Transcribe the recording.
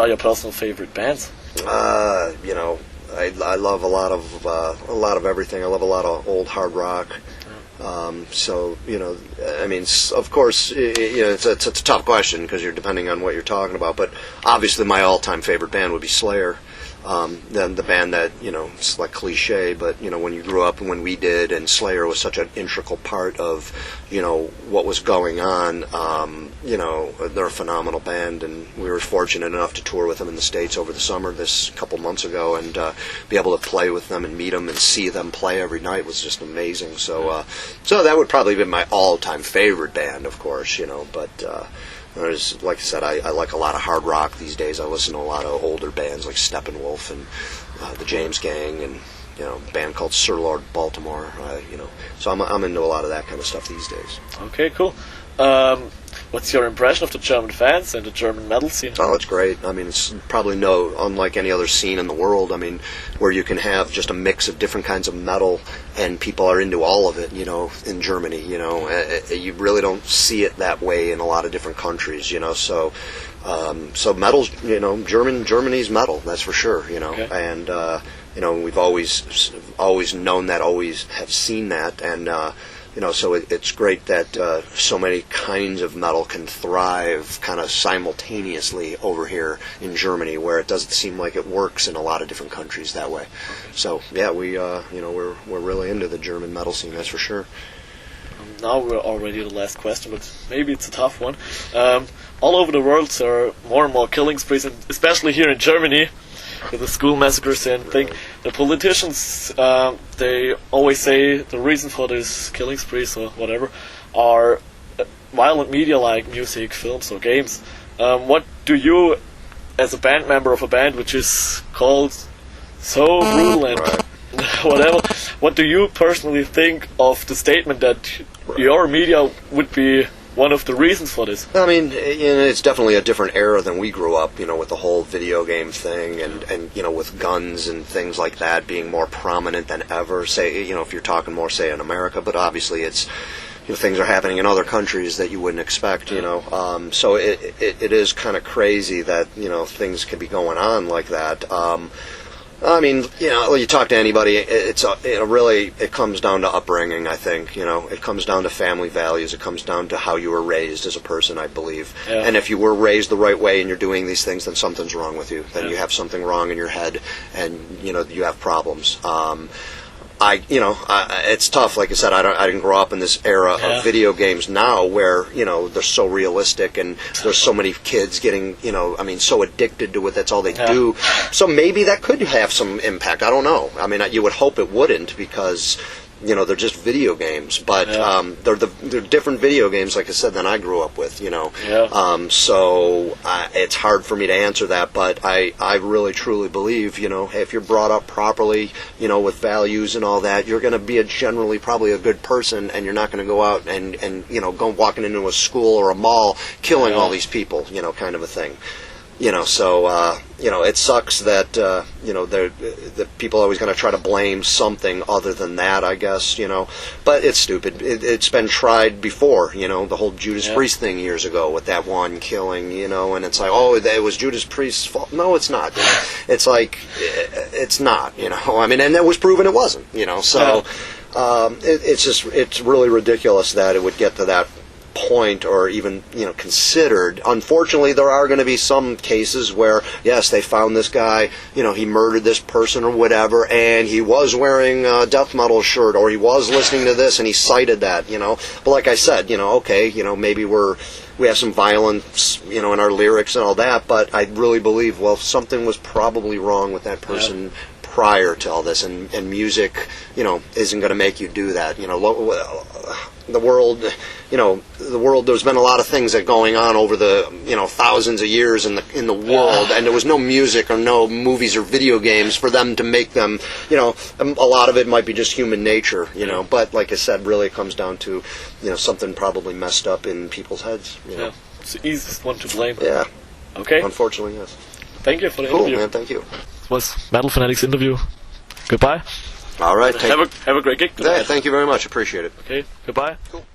are your personal favorite bands? You know, I love a lot of everything. I love a lot of old hard rock. So, you know, I mean, of course, you know, it's a tough question because you're depending on what you're talking about. But obviously, my all-time favorite band would be Slayer. Then the band that, you know, it's like cliche, but, you know, when you grew up and when we did, and Slayer was such an integral part of, you know, what was going on, you know, they're a phenomenal band, and we were fortunate enough to tour with them in the States over the summer this couple months ago, and be able to play with them and meet them and see them play every night was just amazing. So that would probably be my all-time favorite band, of course, you know, but... There's, like I said, I like a lot of hard rock these days. I listen to a lot of older bands like Steppenwolf and the James Gang, and, you know, a band called Sir Lord Baltimore. You know, so I'm into a lot of that kind of stuff these days. Okay, cool. What's your impression of the German fans and the German metal scene? Oh, it's great. I mean, it's probably unlike any other scene in the world. I mean, where you can have just a mix of different kinds of metal and people are into all of it, you know, in Germany, you know. You really don't see it that way in a lot of different countries, you know. So metal's, you know, Germany's metal, that's for sure, you know. Okay. And, you know, we've always known that, always have seen that, and, you know, so it's great that so many kinds of metal can thrive kind of simultaneously over here in Germany, where it doesn't seem like it works in a lot of different countries that way. So yeah, we you know, we're really into the German metal scene, that's for sure. Now we're already at the last question, but maybe it's a tough one. All over the world there are more and more killing sprees, and especially here in Germany, with the school massacres and thing. The politicians, they always say the reason for these killing sprees or whatever are violent media like music, films or games. What do you, as a band member of a band which is called so brutal and whatever, what do you personally think of the statement that your media would be one of the reasons for this? I mean, you know, it's definitely a different era than we grew up, you know, with the whole video game thing and you know, with guns and things like that being more prominent than ever, say, you know, if you're talking more, say, in America, but obviously it's, you know, things are happening in other countries that you wouldn't expect, you know, so it is kind of crazy that, you know, things could be going on like that. I mean, you know, you talk to anybody, it comes down to upbringing, I think, you know. It comes down to family values. It comes down to how you were raised as a person, I believe. Yeah. And if you were raised the right way and you're doing these things, then something's wrong with you. Then you have something wrong in your head and, you know, you have problems. It's tough. Like I said, I didn't grow up in this era of video games now where, you know, they're so realistic and there's so many kids getting, you know, I mean, so addicted to it. That's all they do. So maybe that could have some impact. I don't know. I mean, you would hope it wouldn't because, you know, they're just video games, but they're different video games, like I said, than I grew up with, you know. So it's hard for me to answer that, but I really truly believe, you know, if you're brought up properly, you know, with values and all that, you're going to be generally probably a good person, and you're not going to go out and you know, go walking into a school or a mall killing all these people, you know, kind of a thing. You know, so, you know, it sucks that, you know, the people are always going to try to blame something other than that, I guess, you know. But it's stupid. It's been tried before, you know, the whole Judas Priest thing years ago with that one killing, you know, and it's like, oh, it was Judas Priest's fault. No, it's not. You know? It's like, it's not, you know. I mean, and it was proven it wasn't, you know. So it's really ridiculous that it would get to that point or even, you know, considered. Unfortunately, there are going to be some cases where, yes, they found this guy, you know, he murdered this person or whatever, and he was wearing a death metal shirt, or he was listening to this and he cited that, you know. But like I said, you know, okay, you know, maybe we have some violence, you know, in our lyrics and all that, but I really believe, well, something was probably wrong with that person prior to all this, and music, you know, isn't going to make you do that, you know. The world, there's been a lot of things that are going on over the, you know, thousands of years in the world, and there was no music or no movies or video games for them to make them, you know, a lot of it might be just human nature, you know, but like I said, really it comes down to, you know, something probably messed up in people's heads, you know. It's the easiest one to blame. Yeah. Okay. Unfortunately, yes. Thank you for the interview. Cool, man, thank you. It was Metal Fanatics interview. Goodbye. All right. Have a great gig today. Yeah, thank you very much. Appreciate it. Okay. Goodbye. Cool.